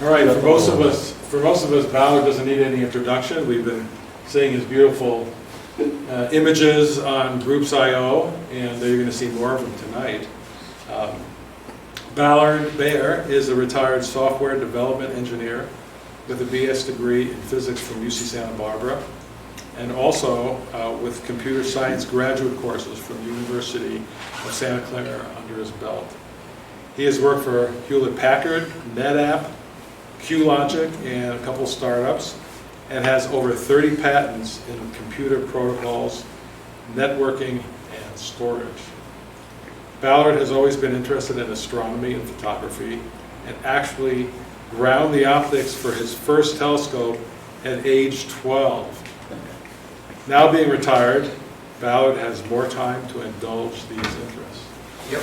All right, for most of us, Ballard doesn't need any introduction. We've been seeing his beautiful images on Groups.io, and you're going to see more of them tonight. Ballard Bare is a retired software development engineer with a BS degree in physics from UC Santa Barbara, and also with computer science graduate courses from the University of Santa Clara under his belt. He has worked for Hewlett-Packard, Netapp, Qlogic, and a couple startups, and has over 30 patents in computer protocols, networking, and storage. Ballard has always been interested in astronomy and photography, and actually ground the optics for his first telescope at age 12. Now being retired, Ballard has more time to indulge these interests. Yep.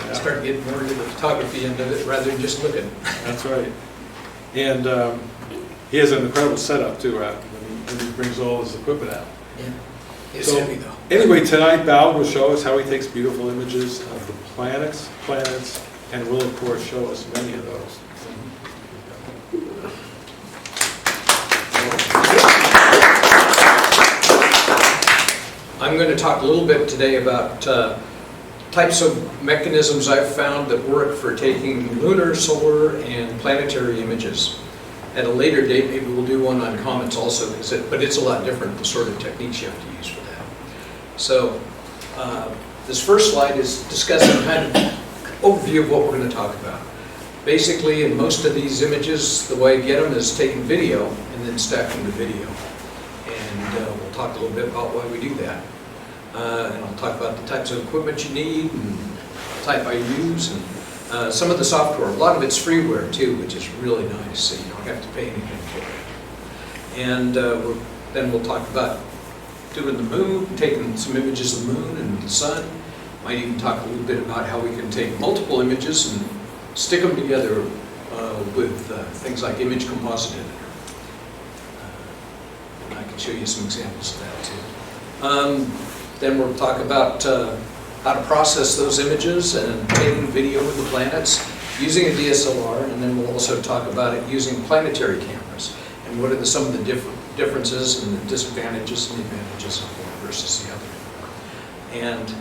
Yeah. Start getting more into the photography end of it rather than just looking. That's right. And he has an incredible setup too when he brings all his equipment out. Yeah. It's so, heavy though. Anyway, tonight Ballard will show us how he takes beautiful images of the planets, and will of course show us many of those. I'm going to talk a little bit today about types of mechanisms I've found that work for taking lunar, solar, and planetary images. At a later date, maybe we'll do one on comets also, but it's a lot different, the sort of techniques you have to use for that. So this first slide is discussing kind of overview of what we're going to talk about. Basically, in most of these images, the way I get them is taking video and then stacking the video. And we'll talk a little bit about why we do that. And I'll talk about the types of equipment you need and the type I use and some of the software. A lot of it's freeware too, which is really nice, so you don't have to pay anything for it. And then we'll talk about doing the moon, taking some images of the moon and the sun. Might even talk a little bit about how we can take multiple images and stick them together with things like image composite editor. And I can show you some examples of that too. Then we'll talk about how to process those images and taking video of the planets using a DSLR, and then we'll also talk about it using planetary cameras and what are some of the differences and the disadvantages and the advantages of one versus the other. And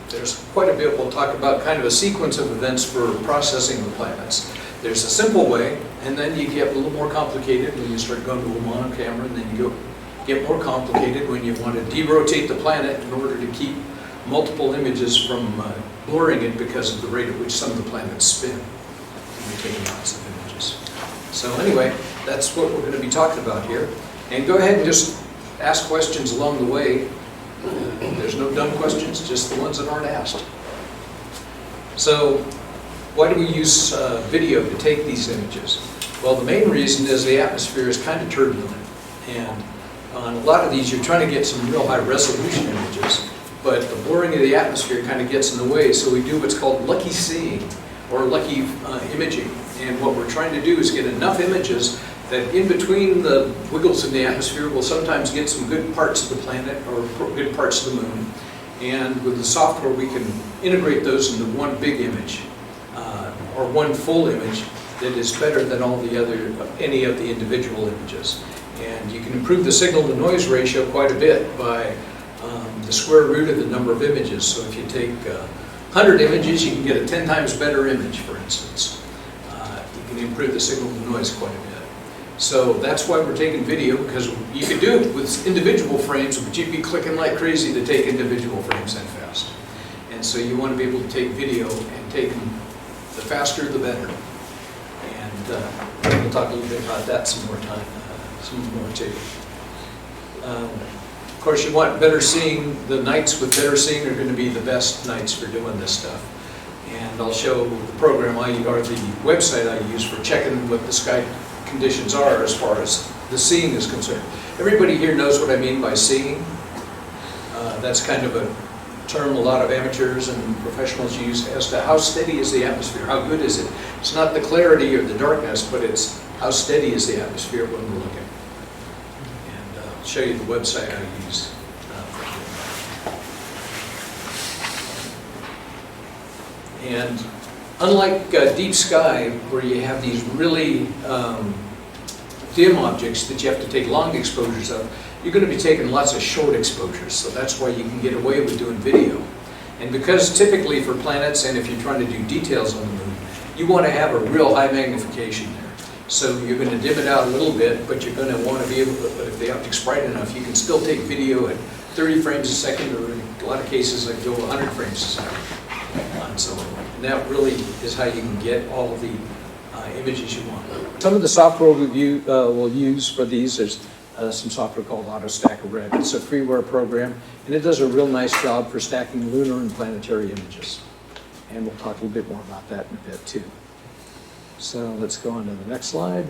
there's quite a bit we'll talk about, kind of a sequence of events for processing the planets. There's a simple way, and then you get a little more complicated when you start going to a mono camera, and then you get more complicated when you want to derotate the planet in order to keep multiple images from blurring it because of the rate at which some of the planets spin. You're taking lots of images. So anyway, that's what we're going to be talking about here. And go ahead and just ask questions along the way. There's no dumb questions, just the ones that aren't asked. So why do we use video to take these images? Well, the main reason is the atmosphere is kind of turbulent. And on a lot of these, you're trying to get some real high resolution images, but the blurring of the atmosphere kind of gets in the way, so we do what's called lucky seeing, or lucky imaging. And what we're trying to do is get enough images that in between the wiggles in the atmosphere, we'll sometimes get some good parts of the planet, or good parts of the moon. And with the software, we can integrate those into one big image, or one full image that is better than any of the individual images. And you can improve the signal-to-noise ratio quite a bit by the square root of the number of images. So if you take 100 images, you can get a 10 times better image, for instance. You can improve the signal-to-noise quite a bit. So that's why we're taking video, because you could do it with individual frames, but you'd be clicking like crazy to take individual frames that fast. And so you want to be able to take video, and take them, the faster the better. And we'll talk a little bit about that some more too. Of course, you want better seeing. The nights with better seeing are going to be the best nights for doing this stuff. And I'll show the program or the website I use for checking what the sky conditions are as far as the seeing is concerned. Everybody here knows what I mean by seeing. That's kind of a term a lot of amateurs and professionals use as to how steady is the atmosphere, how good is it. It's not the clarity or the darkness, but it's how steady is the atmosphere when we're looking. And I'll show you the website I use. And Unlike deep sky, where you have these really dim objects that you have to take long exposures of, you're going to be taking lots of short exposures, so that's why you can get away with doing video. And because typically for planets, and if you're trying to do details on the moon, you want to have a real high magnification there. So you're going to dim it out a little bit, but you're going to want to be able to, but if the object's bright enough, you can still take video at 30 frames a second, or in a lot of cases, like go 100 frames a second. And so that really is how you can get all of the images you want. Some of the software we'll use for these, there's some software called AutoStacker. It's a freeware program, and it does a real nice job for stacking lunar and planetary images. And we'll talk a little bit more about that in a bit too. So let's go on to the next slide.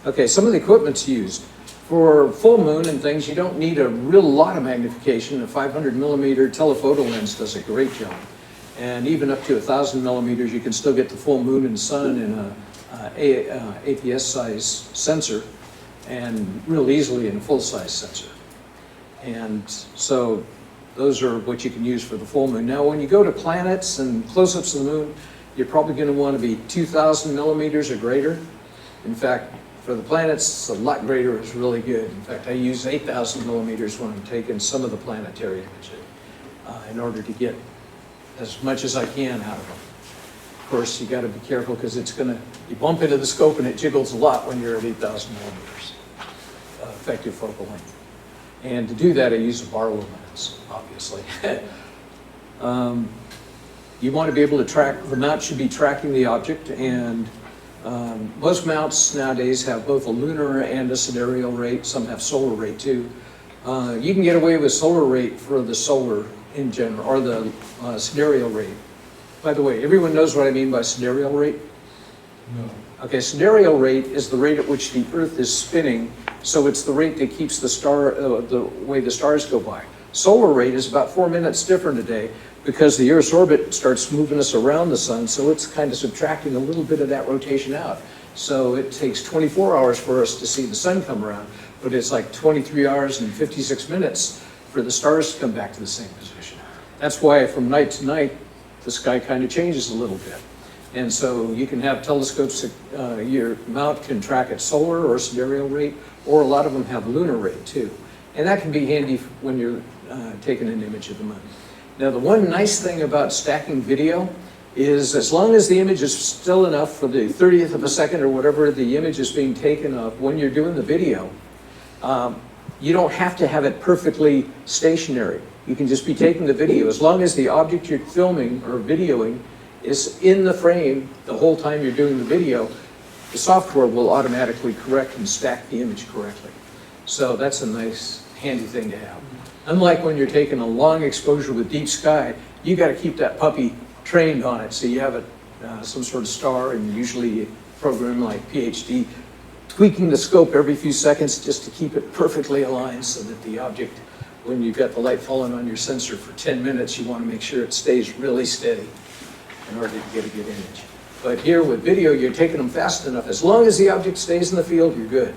Okay, some of the equipment's used. For full moon and things, you don't need a real lot of magnification. A 500 millimeter telephoto lens does a great job. And even up to 1,000 millimeters, you can still get the full moon and sun in a APS size sensor, and real easily in a full size sensor. And so those are what you can use for the full moon. Now when you go to planets and close-ups of the moon, you're probably going to want to be 2,000 millimeters or greater. In fact, for the planets, a lot greater is really good. In fact, I use 8,000 millimeters when I'm taking some of the planetary images in order to get as much as I can out of them. Of course, you got to be careful because it's going to, you bump into the scope and it jiggles a lot when you're at 8,000 millimeters effective focal length. And to do that, I use a Barlow lens, obviously. You want to be able to track, the mount should be tracking the object, and most mounts nowadays have both a lunar and a sidereal rate. Some have solar rate too. You can get away with solar rate for the solar in general, or the sidereal rate. By the way, everyone knows what I mean by sidereal rate? No. Okay, sidereal rate is the rate at which the Earth is spinning, so it's the rate that keeps the star, the way the stars go by. Solar rate is about 4 minutes different a day because the Earth's orbit starts moving us around the sun, so it's kind of subtracting a little bit of that rotation out. So it takes 24 hours for us to see the sun come around, but it's like 23 hours and 56 minutes for the stars to come back to the same position. That's why from night to night, the sky kind of changes a little bit. And so you can have telescopes that your mount can track at solar or sidereal rate, or a lot of them have lunar rate too. And that can be handy when you're taking an image of the moon. Now the one nice thing about stacking video is as long as the image is still enough for the 30th of a second or whatever the image is being taken of when you're doing the video, you don't have to have it perfectly stationary. You can just be taking the video. As long as the object you're filming or videoing is in the frame the whole time you're doing the video, the software will automatically correct and stack the image correctly. So that's a nice, handy thing to have. Unlike when you're taking a long exposure with deep sky, you got to keep that puppy trained on it. So you have some sort of star, and usually a program like PhD, tweaking the scope every few seconds just to keep it perfectly aligned so that the object, when you've got the light falling on your sensor for 10 minutes, you want to make sure it stays really steady in order to get a good image. But here with video, you're taking them fast enough. As long as the object stays in the field, you're good.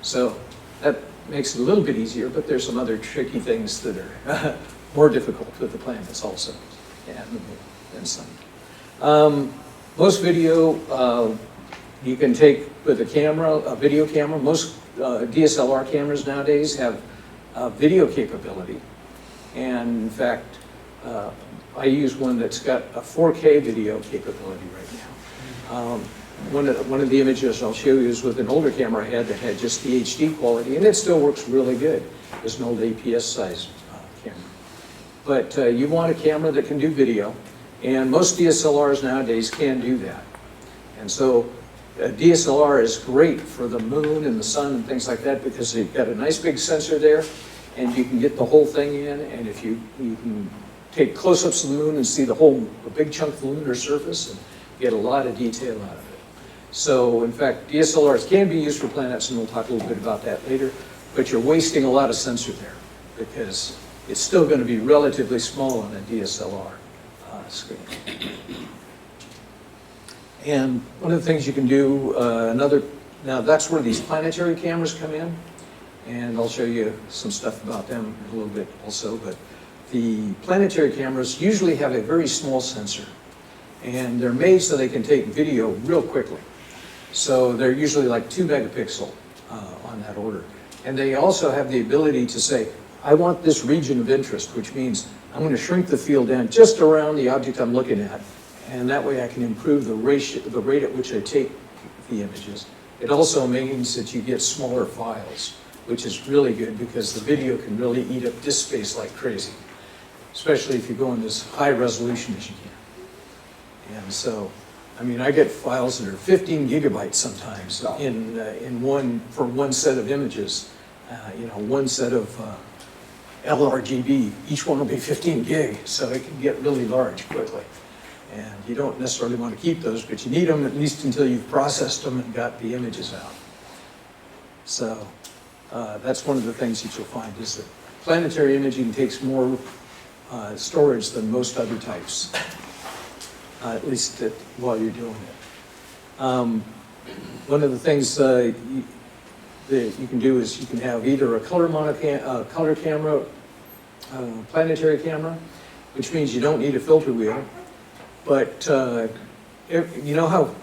So that makes it a little bit easier, but there's some other tricky things that are more difficult with the planets also, and sun. Most video you can take with a camera, a video camera. Most DSLR cameras nowadays have video capability. And in fact, I use one that's got a 4K video capability right now. One of the images I'll show you is with an older camera I had that had just the HD quality, and it still works really good. It's an old APS size camera. But you want a camera that can do video, and most DSLRs nowadays can do that. And so a DSLR is great for the moon and the sun and things like that because you've got a nice big sensor there, and you can get the whole thing in, and if you can take close-ups of the moon and see a big chunk of the lunar surface and get a lot of detail out of it. So in fact, DSLRs can be used for planets, and we'll talk a little bit about that later, but you're wasting a lot of sensor there because it's still going to be relatively small on a DSLR screen. And one of the things you can do, now that's where these planetary cameras come in, and I'll show you some stuff about them in a little bit also, but the planetary cameras usually have a very small sensor. And they're made so they can take video real quickly. So they're usually like 2 megapixel on that order. And they also have the ability to say, I want this region of interest, which means I'm going to shrink the field down just around the object I'm looking at. And that way I can improve the rate at which I take the images. It also means that you get smaller files, which is really good because the video can really eat up disk space like crazy, especially if you go in as high resolution as you can. And so, I mean, I get files that are 15 gigabytes sometimes for one set of images. One set of LRGB, each one will be 15 gig, so it can get really large quickly. And you don't necessarily want to keep those, but you need them at least until you've processed them and got the images out. So that's one of the things that you'll find is that planetary imaging takes more storage than most other types, at least while you're doing it. One of the things that you can do is you can have either a color camera, planetary camera, which means you don't need a filter wheel. But you know how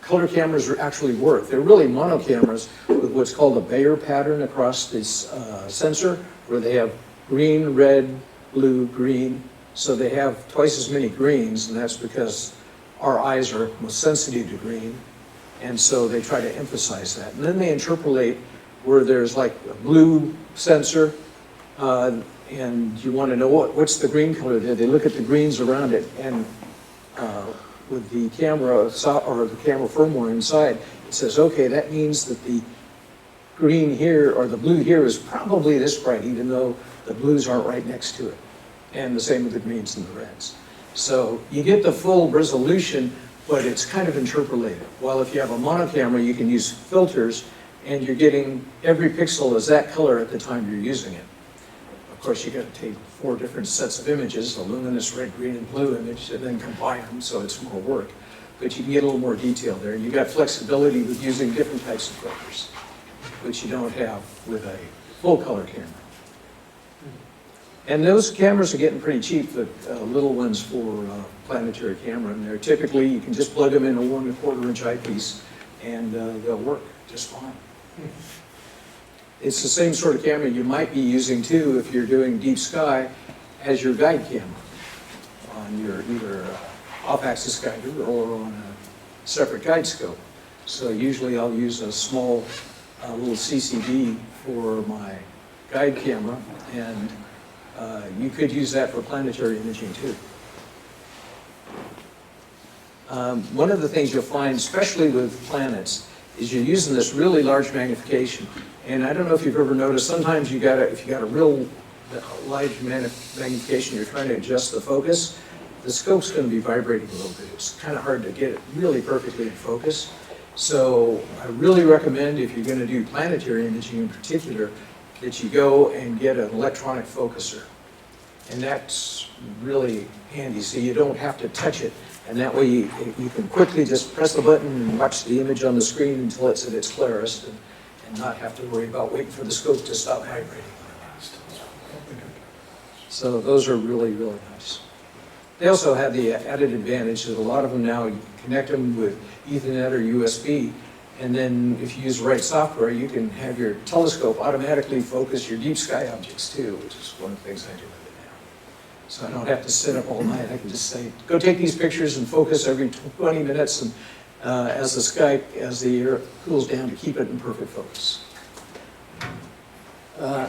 color cameras actually work? They're really mono cameras with what's called a Bare pattern across this sensor, where they have green, red, blue, green. So they have twice as many greens, and that's because our eyes are most sensitive to green. And so they try to emphasize that. And then they interpolate where there's like a blue sensor, and you want to know what's the green color there. They look at the greens around it, and with the camera or the camera firmware inside, it says, okay, that means that the green here or the blue here is probably this bright, even though the blues aren't right next to it. And the same with the greens and the reds. So you get the full resolution, but it's kind of interpolated. While if you have a mono camera, you can use filters, and you're getting every pixel is that color at the time you're using it. Of course, you got to take 4 different sets of images, a luminous red, green, and blue image, and then combine them, so it's more work. But you can get a little more detail there. You got flexibility with using different types of filters, which you don't have with a full color camera. And those cameras are getting pretty cheap, the little ones for planetary camera, and they're typically, you can just plug them in a 1 1/4 inch eyepiece, and they'll work just fine. It's the same sort of camera you might be using too if you're doing deep sky as your guide camera on your either off-axis guider or on a separate guide scope. So usually I'll use a small little CCD for my guide camera, and you could use that for planetary imaging too. One of the things you'll find, especially with planets, is you're using this really large magnification. And I don't know if you've ever noticed, sometimes if you got a real large magnification, you're trying to adjust the focus, the scope's going to be vibrating a little bit. It's kind of hard to get it really perfectly in focus. So I really recommend, if you're going to do planetary imaging in particular, that you go and get an electronic focuser. And that's really handy, so you don't have to touch it. And that way you can quickly just press the button and watch the image on the screen until it's at its clearest, and not have to worry about waiting for the scope to stop vibrating. So those are really, really nice. They also have the added advantage that a lot of them now, you can connect them with Ethernet or USB, and then if you use the right software, you can have your telescope automatically focus your deep sky objects too, which is one of the things I do with it now. So I don't have to sit up all night. I can just say, go take these pictures and focus every 20 minutes, and as the air cools down, to keep it in perfect focus.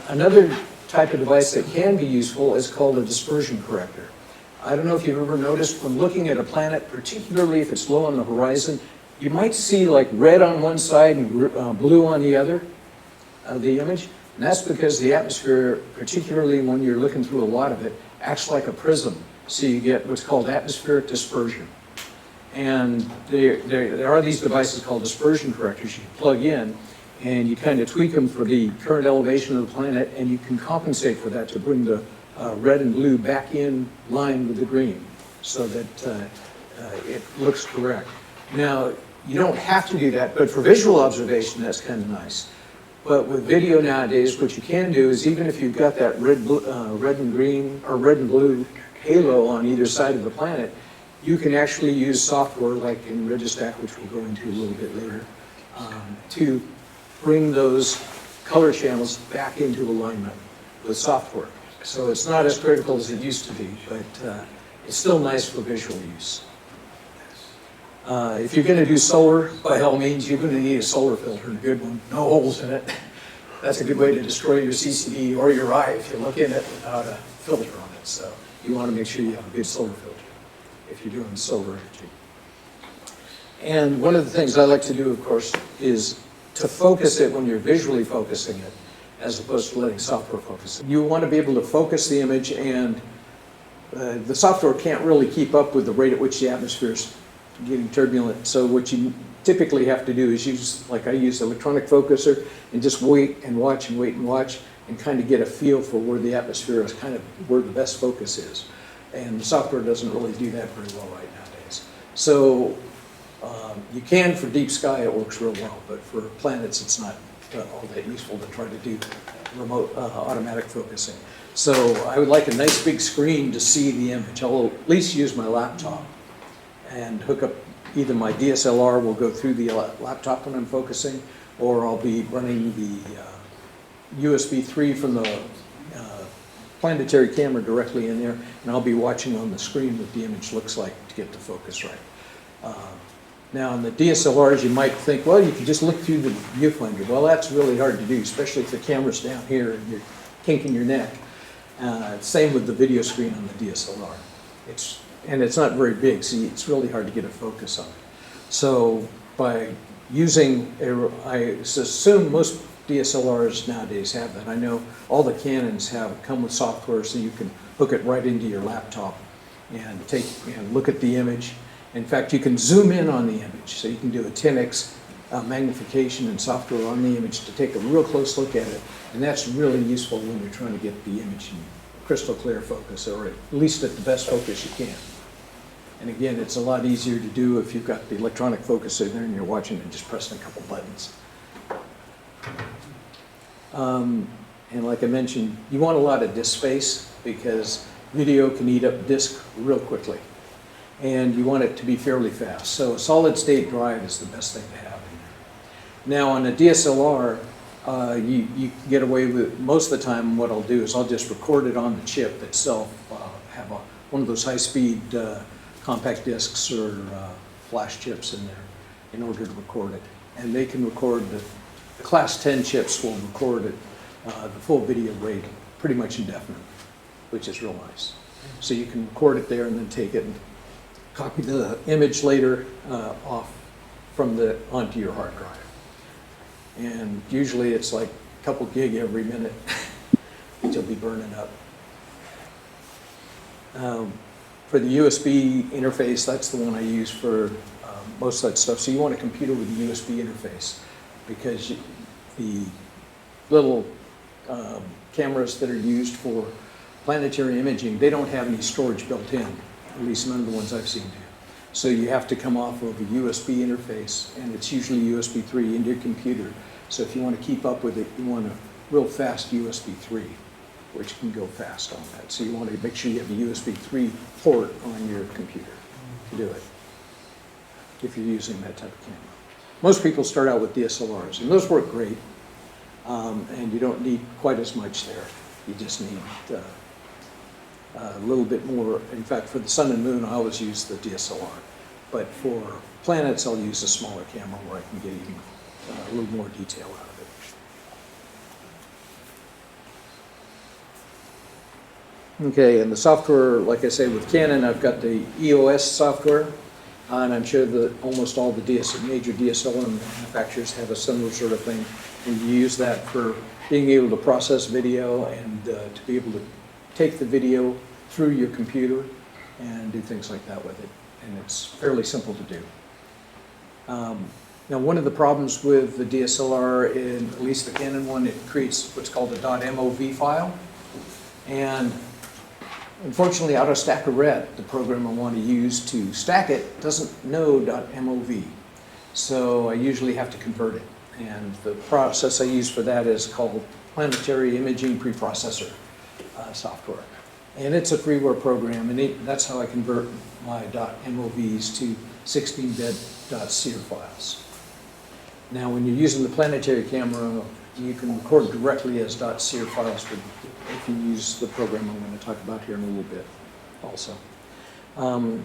Another type of device that can be useful is called a dispersion corrector. I don't know if you've ever noticed when looking at a planet, particularly if it's low on the horizon, you might see like red on one side and blue on the other of the image. And that's because the atmosphere, particularly when you're looking through a lot of it, acts like a prism. So you get what's called atmospheric dispersion. And there are these devices called dispersion correctors you can plug in, and you kind of tweak them for the current elevation of the planet, and you can compensate for that to bring the red and blue back in line with the green so that it looks correct. Now, you don't have to do that, but for visual observation, that's kind of nice. But with video nowadays, what you can do is, even if you've got that red and green or red and blue halo on either side of the planet, you can actually use software like in Registack, which we'll go into a little bit later, to bring those color channels back into alignment with software. So it's not as critical as it used to be, but it's still nice for visual use. If you're going to do solar, by all means, you're going to need a solar filter, a good one, no holes in it. That's a good way to destroy your CCD or your eye if you look in it without a filter on it. So you want to make sure you have a good solar filter if you're doing solar energy. And one of the things I like to do, of course, is to focus it when you're visually focusing it, as opposed to letting software focus it. You want to be able to focus the image, and the software can't really keep up with the rate at which the atmosphere is getting turbulent. So what you typically have to do is use, like I use electronic focuser, and just wait and watch and wait and watch, and kind of get a feel for where the atmosphere is, kind of where the best focus is. And the software doesn't really do that very well right nowadays. So you can for deep sky, it works real well, but for planets, it's not all that useful to try to do remote automatic focusing. So I would like a nice big screen to see the image. I'll at least use my laptop and hook up either my DSLR will go through the laptop when I'm focusing, or I'll be running the USB 3 from the Planetary camera directly in there, and I'll be watching on the screen what the image looks like to get the focus right. Now in the DSLRs you might think, well, you can just look through the viewfinder. Well, that's really hard to do, especially if the camera's down here and you're kinking your neck. Same with the video screen on the DSLR. And it's not very big, so it's really hard to get a focus on it. So by using, I assume most DSLRs nowadays have that. I know all the Canons come with software, so you can hook it right into your laptop and look at the image. In fact, you can zoom in on the image, so you can do a 10x magnification and software on the image to take a real close look at it, and that's really useful when you're trying to get the image in crystal clear focus, or at least at the best focus you can. And again, it's a lot easier to do if you've got the electronic focuser there and you're watching and just pressing a couple buttons. And like I mentioned, you want a lot of disk space because video can eat up disk real quickly. And you want it to be fairly fast. So a solid state drive is the best thing to have in there. Now on a DSLR, you can get away with, most of the time what I'll do is I'll just record it on the chip itself, have one of those high-speed compact discs or flash chips in there in order to record it. And they can record, the class 10 chips will record it, the full video rate pretty much indefinitely, which is real nice. So you can record it there and then take it and copy the image later off from onto your hard drive. And usually it's like a couple gig every minute that you'll be burning up. For the USB interface, that's the one I use for most of that stuff. So you want a computer with a USB interface, because the little cameras that are used for planetary imaging, they don't have any storage built in, at least none of the ones I've seen do. So you have to come off of a USB interface, and it's usually USB 3 into your computer. So if you want to keep up with it, you want a real fast USB 3, which can go fast on that. So you want to make sure you have a USB 3 port on your computer to do it, if you're using that type of camera. Most people start out with DSLRs, and those work great, and you don't need quite as much there. You just need a little bit more. In fact, for the sun and moon, I always use the DSLR. But for planets, I'll use a smaller camera where I can get even a little more detail out of it. Okay, and the software, like I say, with Canon, I've got the EOS software, and I'm sure that almost all the major DSLR manufacturers have a similar sort of thing. And you use that for being able to process video and to be able to take the video through your computer and do things like that with it. And it's fairly simple to do. Now, one of the problems with the DSLR, at least the Canon one, it creates what's called a .mov file. And unfortunately, AutoStacker, the program I want to use to stack it, doesn't know .mov. So I usually have to convert it. And the process I use for that is called Planetary Imaging Preprocessor software. And it's a freeware program, and that's how I convert my .movs to 16-bit .seer files. Now, when you're using the Planetary camera, you can record directly as .seer files if you use the program I'm going to talk about here in a little bit also. And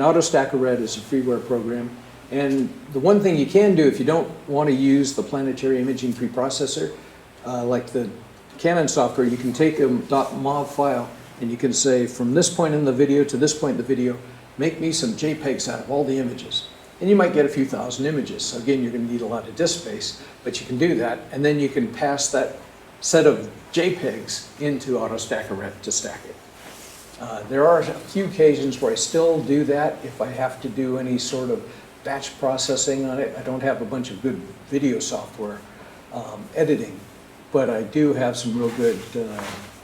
AutoStacker is a freeware program. And the one thing you can do if you don't want to use the Planetary imaging preprocessor, like the Canon software, you can take a .mov file and you can say, from this point in the video to this point in the video, make me some JPEGs out of all the images. And you might get a few thousand images. So again, you're going to need a lot of disk space, but you can do that. And then you can pass that set of JPEGs into AutoStacker to stack it. There are a few occasions where I still do that if I have to do any sort of batch processing on it. I don't have a bunch of good video software editing, but I do have some real good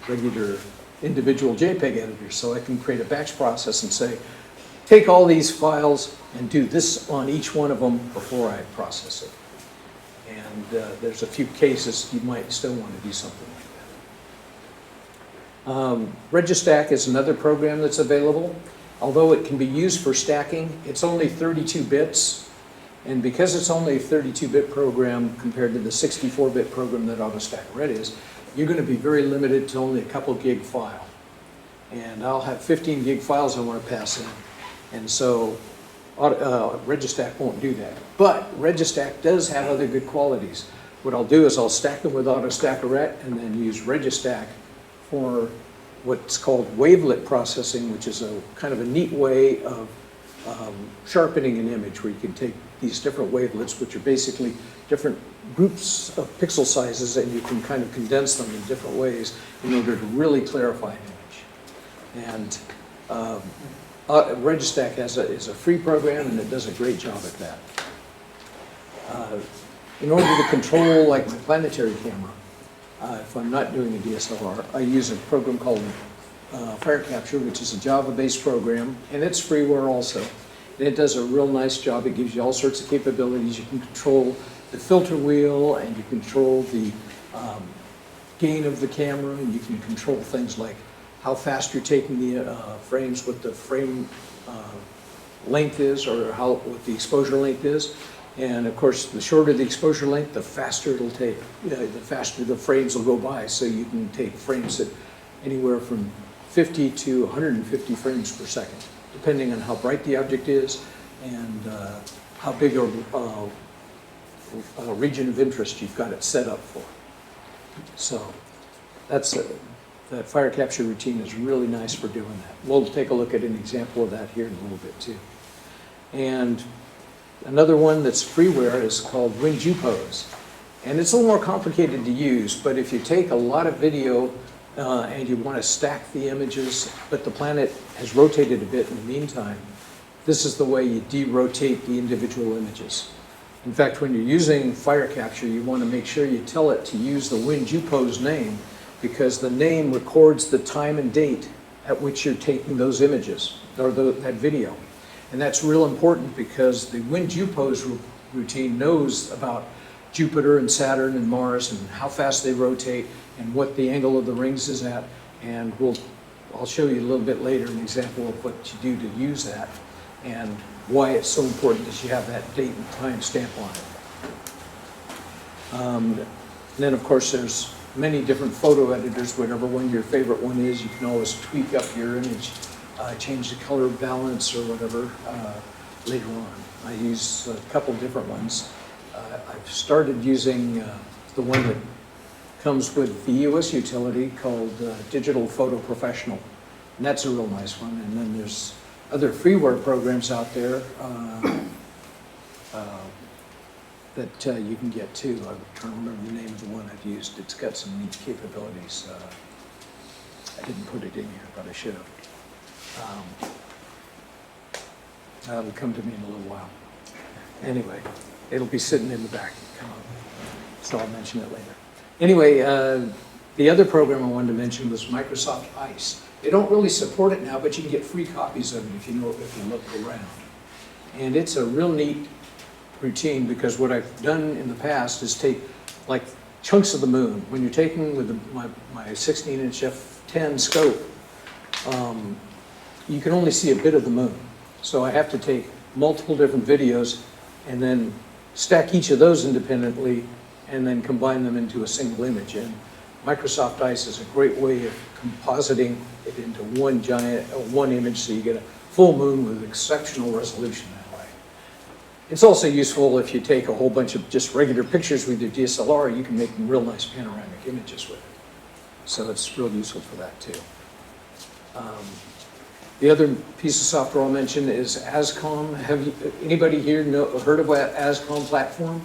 regular individual JPEG editors, so I can create a batch process and say, take all these files and do this on each one of them before I process it. And there's a few cases you might still want to do something like that. Registack is another program that's available. Although it can be used for stacking, it's only 32 bits. And because it's only a 32-bit program compared to the 64-bit program that AutoStacker is, you're going to be very limited to only a couple gig file. And I'll have 15 gig files I want to pass in. And so Registack won't do that. But Registack does have other good qualities. What I'll do is I'll stack them with AutoStacker and then use Registack for what's called wavelet processing, which is a kind of a neat way of sharpening an image, where you can take these different wavelets, which are basically different groups of pixel sizes, and you can kind of condense them in different ways in order to really clarify an image. And Registack is a free program, and it does a great job at that. In order to control, like my Planetary camera, if I'm not doing a DSLR, I use a program called Fire Capture, which is a Java-based program, and it's freeware also. And it does a real nice job. It gives you all sorts of capabilities. You can control the filter wheel, and you control the gain of the camera, and you can control things like how fast you're taking the frames, what the frame length is, or what the exposure length is. And of course, the shorter the exposure length, the faster it'll take, the faster the frames will go by. So you can take frames at anywhere from 50 to 150 frames per second, depending on how bright the object is and how big a region of interest you've got it set up for. So that fire capture routine is really nice for doing that. We'll take a look at an example of that here in a little bit too. And another one that's freeware is called WinJupose. And it's a little more complicated to use, but if you take a lot of video and you want to stack the images, but the planet has rotated a bit in the meantime, this is the way you de-rotate the individual images. In fact, when you're using fire capture, you want to make sure you tell it to use the WinJupose name, because the name records the time and date at which you're taking those images, or that video. And that's real important because the WinJupose routine knows about Jupiter and Saturn and Mars and how fast they rotate and what the angle of the rings is at. And I'll show you a little bit later an example of what you do to use that and why it's so important that you have that date and time stamp on it. And then, of course, there's many different photo editors. Whatever one your favorite one is, you can always tweak up your image, change the color balance or whatever later on. I use a couple different ones. I've started using the one that comes with the EOS utility called Digital Photo Professional. And that's a real nice one. And then there's other freeware programs out there that you can get too. I'm trying to remember the name of the one I've used. It's got some neat capabilities. I didn't put it in here, but I should have. That'll come to me in a little while. Anyway, it'll be sitting in the back. Come on. So I'll mention it later. Anyway, the other program I wanted to mention was Microsoft Ice. They don't really support it now, but you can get free copies of it if you look around. And it's a real neat routine, because what I've done in the past is take like chunks of the moon. When you're taking with my 16-inch f10 scope, you can only see a bit of the moon. So I have to take multiple different videos and then stack each of those independently and then combine them into a single image. And Microsoft Ice is a great way of compositing it into one image, so you get a full moon with exceptional resolution that way. It's also useful if you take a whole bunch of just regular pictures with your DSLR, you can make real nice panoramic images with it. So it's real useful for that too. The other piece of software I'll mention is ASCOM. Anybody here heard of ASCOM platform?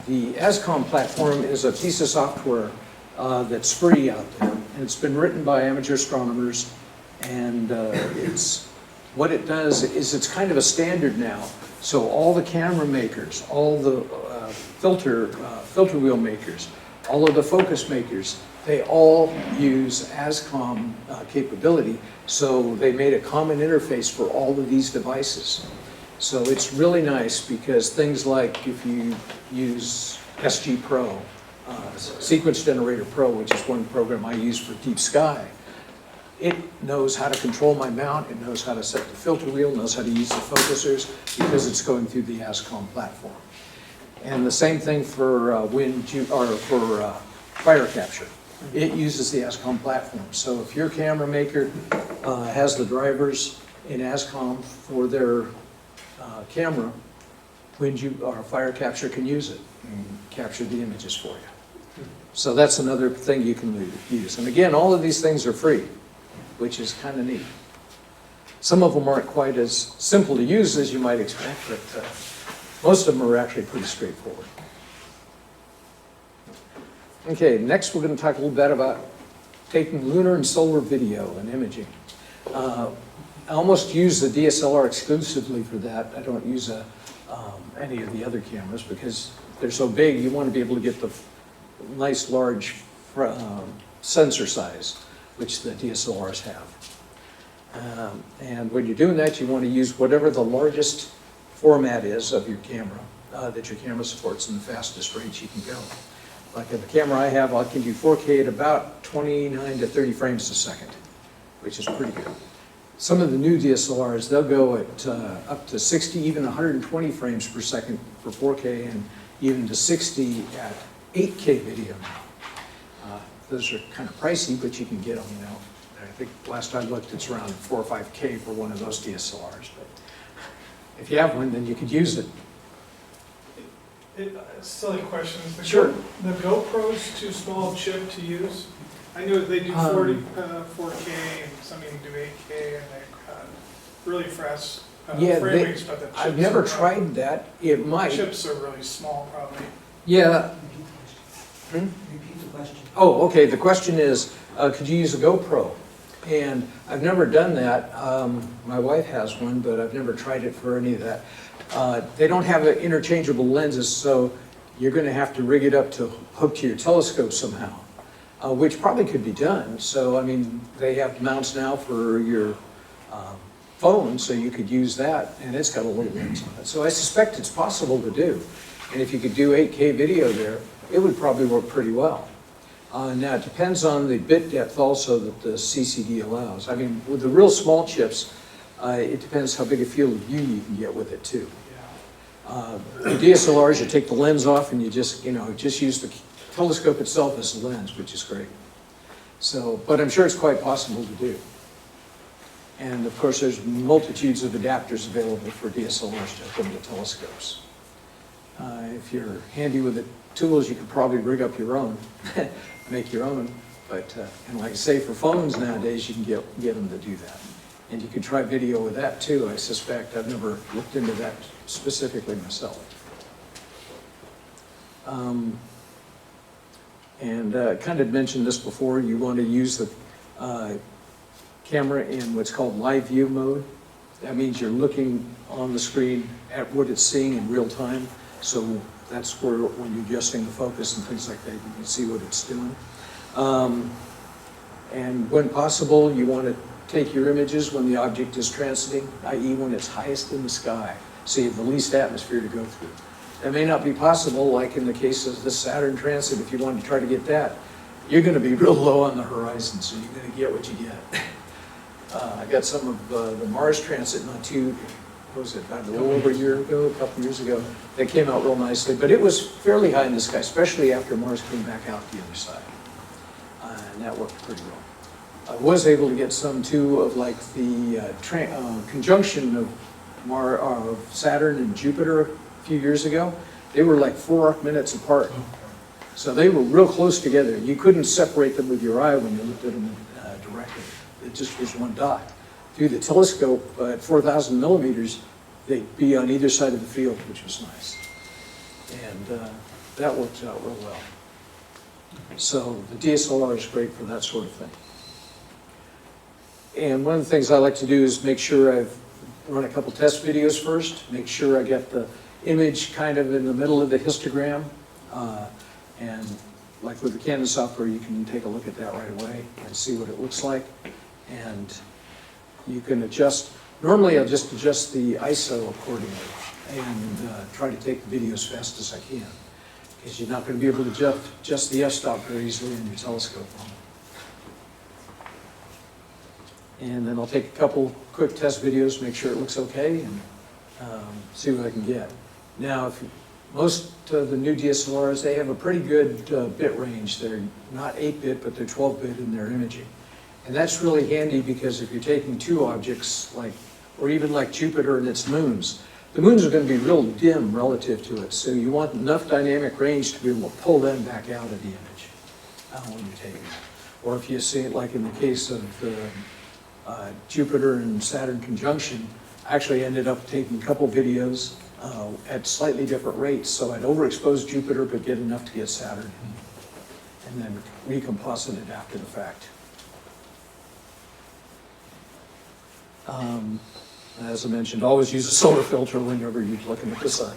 The ASCOM platform is a piece of software that's free out there, and it's been written by amateur astronomers, and what it does is it's kind of a standard now. So all the camera makers, all the filter wheel makers, all of the focus makers, they all use ASCOM capability, so they made a common interface for all of these devices. So it's really nice because things like if you use SG Pro, Sequence Generator Pro, which is one program I use for Deep Sky, it knows how to control my mount, it knows how to set the filter wheel, knows how to use the focusers because it's going through the ASCOM platform. And the same thing for fire capture. It uses the ASCOM platform. So if your camera maker has the drivers in ASCOM for their camera, fire capture can use it and capture the images for you. So that's another thing you can use. And again, all of these things are free, which is kind of neat. Some of them aren't quite as simple to use as you might expect, but most of them are actually pretty straightforward. Okay, next we're going to talk a little bit about taking lunar and solar video and imaging. I almost use the DSLR exclusively for that. I don't use any of the other cameras because they're so big, you want to be able to get the nice large sensor size, which the DSLRs have. And when you're doing that, you want to use whatever the largest format is of your camera that your camera supports and the fastest rates you can go. Like the camera I have, I can do 4K at about 29 to 30 frames a second, which is pretty good. Some of the new DSLRs, they'll go at up to 60, even 120 frames per second for 4K, and even to 60 at 8K video now. Those are kind of pricey, but you can get them, you know. I think last I looked, it's around 4 or 5K for one of those DSLRs. But if you have one, then you could use it. Silly question. Sure. The GoPro's too small a chip to use? I know they do 4K, and some even do 8K, and they've got really fast frame rates, but the chips I've never tried that. It might. Chips are really small, probably. Yeah. Repeat the question. Oh, okay. The question is, could you use a GoPro? And I've never done that. My wife has one, but I've never tried it for any of that. They don't have interchangeable lenses, so you're going to have to rig it up to hook to your telescope somehow, which probably could be done. So, I mean, they have mounts now for your phone, so you could use that, and it's got a little lens on it. So I suspect it's possible to do. And if you could do 8K video there, it would probably work pretty well. Now, it depends on the bit depth also that the CCD allows. I mean, with the real small chips, it depends how big a field of view you can get with it too. The DSLRs, you take the lens off and you just use the telescope itself as a lens, which is great. So, but I'm sure it's quite possible to do. And of course, there's multitudes of adapters available for DSLRs to hook into telescopes. If you're handy with the tools, you could probably rig up your own, make your own. But and like I say, for phones nowadays, you can get them to do that. And you could try video with that too, I suspect. I've never looked into that specifically myself. Kind of mentioned this before, you want to use the camera in what's called live view mode. That means you're looking on the screen at what it's seeing in real time. So that's where, when you're adjusting the focus and things like that, you can see what it's doing. And when possible, you want to take your images when the object is transiting, i.e. when it's highest in the sky, so you have the least atmosphere to go through. That may not be possible, like in the case of the Saturn transit. If you want to try to get that, you're going to be real low on the horizon, so you're going to get what you get. I got some of the Mars transit not too, what was it, about a little over a year ago, a couple years ago. That came out real nicely, but it was fairly high in the sky, especially after Mars came back out the other side. And that worked pretty well. I was able to get some too of like the conjunction of Saturn and Jupiter a few years ago. They were like 4 minutes apart. So they were real close together. You couldn't separate them with your eye when you looked at them directly. It just was one dot. Through the telescope at 4,000 millimeters, they'd be on either side of the field, which was nice. And that worked out real well. So the DSLR is great for that sort of thing. And one of the things I like to do is make sure I've run a couple test videos first, make sure I get the image kind of in the middle of the histogram. And like with the Canon software, you can take a look at that right away and see what it looks like. And you can adjust, normally I'll just adjust the ISO accordingly and try to take the video as fast as I can. Because you're not going to be able to adjust the f-stop very easily in your telescope. And then I'll take a couple quick test videos, make sure it looks okay, and see what I can get. Now, most of the new DSLRs, they have a pretty good bit range. They're not 8-bit, but they're 12-bit in their imaging. And that's really handy because if you're taking two objects, or even like Jupiter and its moons, the moons are going to be real dim relative to it. So you want enough dynamic range to be able to pull them back out of the image when you're taking it. Or if you see it like in the case of the Jupiter and Saturn conjunction, I actually ended up taking a couple videos at slightly different rates. So I'd overexpose Jupiter, but get enough to get Saturn, and then recomposite it after the fact. As I mentioned, always use a solar filter whenever you're looking at the sun.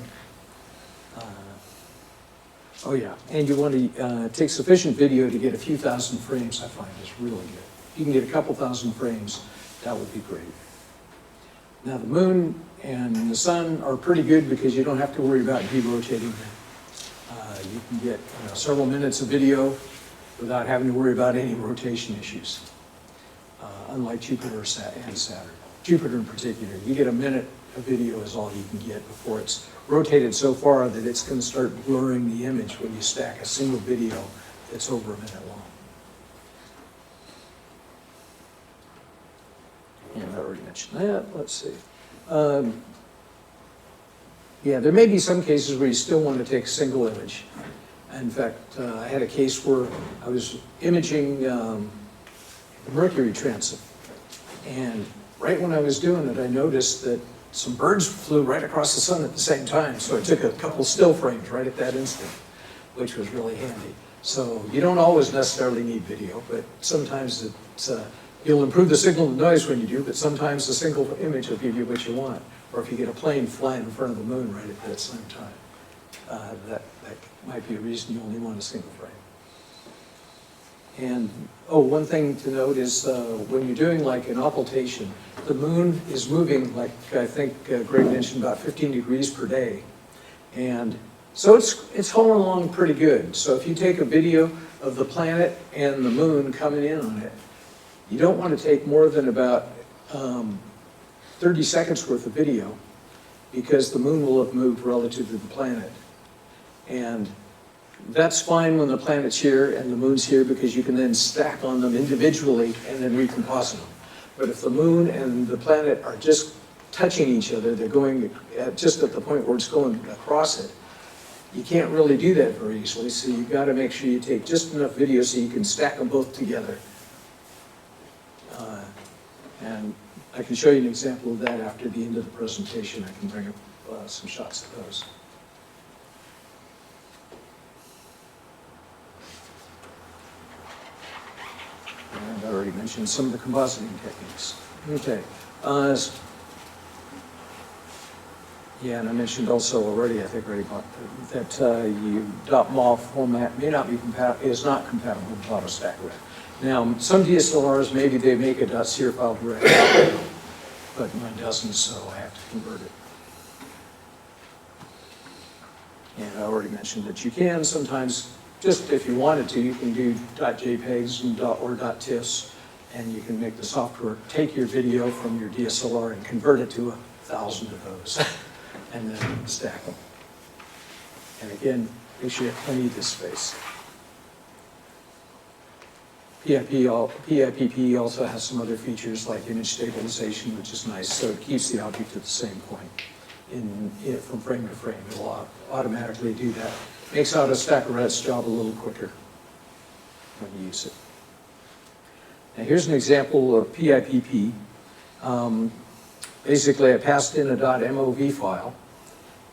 Oh yeah, and you want to take sufficient video to get a few thousand frames, I find is really good. If you can get a couple thousand frames, that would be great. Now the moon and the sun are pretty good because you don't have to worry about derotating them. You can get several minutes of video without having to worry about any rotation issues. Unlike Jupiter and Saturn. Jupiter in particular, you get a minute of video is all you can get before it's rotated so far that it's going to start blurring the image when you stack a single video that's over a minute long. And I already mentioned that. Let's see. Yeah, there may be some cases where you still want to take a single image. In fact, I had a case where I was imaging the Mercury transit. And right when I was doing it, I noticed that some birds flew right across the sun at the same time. So I took a couple still frames right at that instant, which was really handy. So you don't always necessarily need video, but sometimes it's, you'll improve the signal to noise when you do, but sometimes the single image will give you what you want. Or if you get a plane flying in front of the moon right at that same time, that might be a reason you only want a single frame. And, one thing to note is when you're doing like an occultation, the moon is moving, like I think Greg mentioned, about 15 degrees per day. And so it's hauling along pretty good. So if you take a video of the planet and the moon coming in on it, you don't want to take more than about 30 seconds worth of video because the moon will have moved relative to the planet. And that's fine when the planet's here and the moon's here because you can then stack on them individually and then recomposite them. But if the moon and the planet are just touching each other, they're going just at the point where it's going across it, you can't really do that very easily. So you've got to make sure you take just enough video so you can stack them both together. And I can show you an example of that after the end of the presentation. I can bring up some shots of those. And I already mentioned some of the compositing techniques. Okay. Yeah, and I mentioned also already, I think already about that you .mov format is not compatible with AutoStack Red. Now, some DSLRs, maybe they make a .SEER file direct, but mine doesn't, so I have to convert it. And I already mentioned that you can sometimes, just if you wanted to, you can do .jpegs and or .tiffs And you can make the software take your video from your DSLR and convert it to 1,000 of those, and then stack them. And again, make sure you have plenty of disk space. PIPP also has some other features like image stabilization, which is nice, so it keeps the object at the same point from frame to frame. It will automatically do that. Makes AutoStack-Ret's job a little quicker when you use it. Now here's an example of PIPP. Basically, I passed in a .mov file,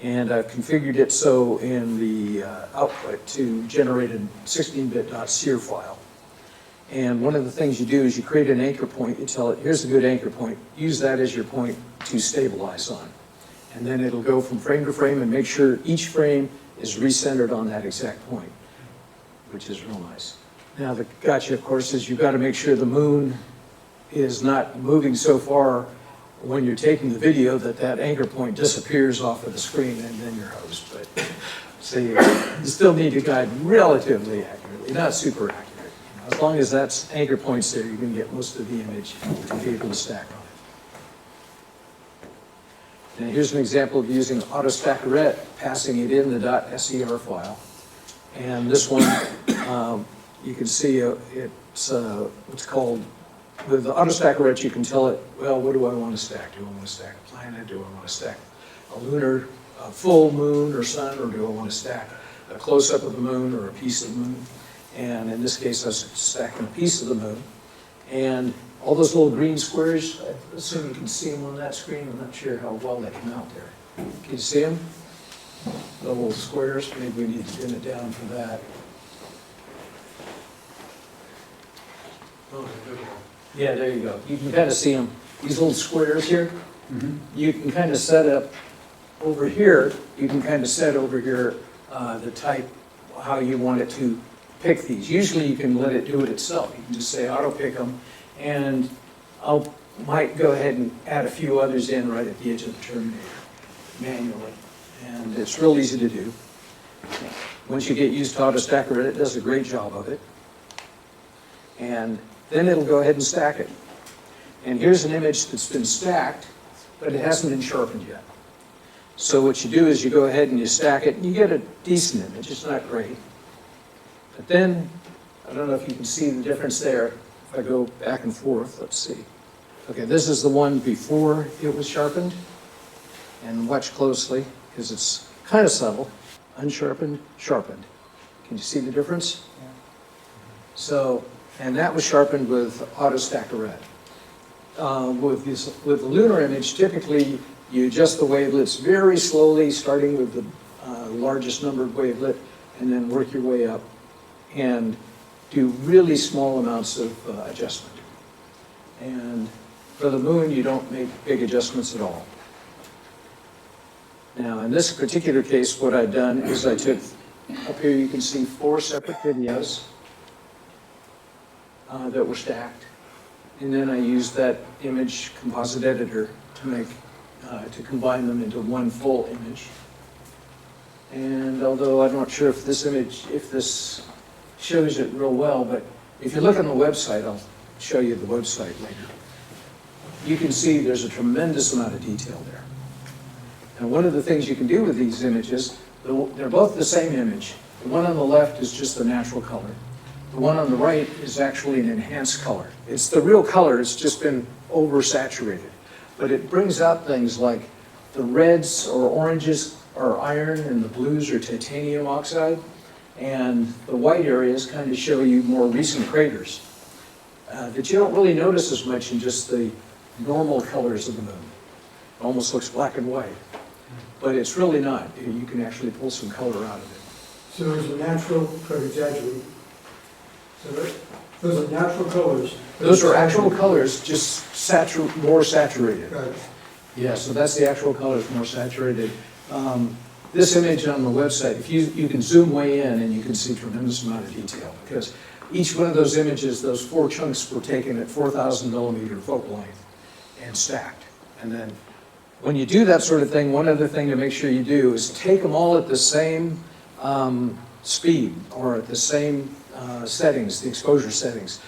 and I've configured it so in the output to generate a 16-bit .ser file. And one of the things you do is you create an anchor point. You tell it, here's a good anchor point. Use that as your point to stabilize on. And then it'll go from frame to frame and make sure each frame is recentered on that exact point, which is real nice. Now the gotcha, of course, is you've got to make sure the moon is not moving so far when you're taking the video that that anchor point disappears off of the screen and then you're host. But so you still need to guide relatively accurately, not super accurate. As long as that anchor point's there, you can get most of the image and be able to stack on it. And here's an example of using AutoStack-Ret, passing it in the .ser file. And this one, you can see it's what's called, with the AutoStack-Ret, you can tell it, well, what do I want to stack? Do I want to stack a planet? Do I want to stack a lunar, a full moon or sun? Or do I want to stack a close-up of the moon or a piece of the moon? And in this case, I was stacking a piece of the moon. And all those little green squares, I assume you can see them on that screen. I'm not sure how well they come out there. Can you see them? The little squares, maybe we need to dim it down for that. Oh, they're visible. Yeah, there you go. You can kind of see them. These little squares here, you can kind of set up over here, you can kind of set over here the type, how you want it to pick these. Usually you can let it do it itself. You can just say auto pick them, and might go ahead and add a few others in right at the edge of the terminator manually. And it's real easy to do. Once you get used to AutoStack-Ret, it does a great job of it. And then it'll go ahead and stack it. And here's an image that's been stacked, but it hasn't been sharpened yet. So what you do is you go ahead and you stack it, and you get a decent image. It's not great. But then, I don't know if you can see the difference there. If I go back and forth, let's see. Okay, this is the one before it was sharpened. And watch closely, because it's kind of subtle. Unsharpened, sharpened. Can you see the difference? Yeah. So, and that was sharpened with AutoStack-Ret. With the lunar image, typically you adjust the wavelets very slowly, starting with the largest numbered wavelet, and then work your way up and do really small amounts of adjustment. And for the moon, you don't make big adjustments at all. Now, in this particular case, what I've done is I took, up here you can see 4 separate videos that were stacked. And then I used that image composite editor to combine them into one full image. And although I'm not sure if this shows it real well, but if you look on the website, I'll show you the website later. You can see there's a tremendous amount of detail there. And one of the things you can do with these images, they're both the same image. The one on the left is just the natural color. The one on the right is actually an enhanced color. It's the real color, it's just been oversaturated. But it brings out things like the reds or oranges are iron and the blues are titanium oxide. And the white areas kind of show you more recent craters that you don't really notice as much in just the normal colors of the moon. It almost looks black and white, but it's really not. You can actually pull some color out of it. So there's a natural, try to exaggerate. So those are natural colors. Those are actual colors, just more saturated. Right. Yeah, so that's the actual colors, more saturated. This image on the website, if you can zoom way in and you can see a tremendous amount of detail, because each one of those images, those 4 chunks were taken at 4,000 millimeter focal length and stacked. And then when you do that sort of thing, one other thing to make sure you do is take them all at the same speed or at the same settings, the exposure settings.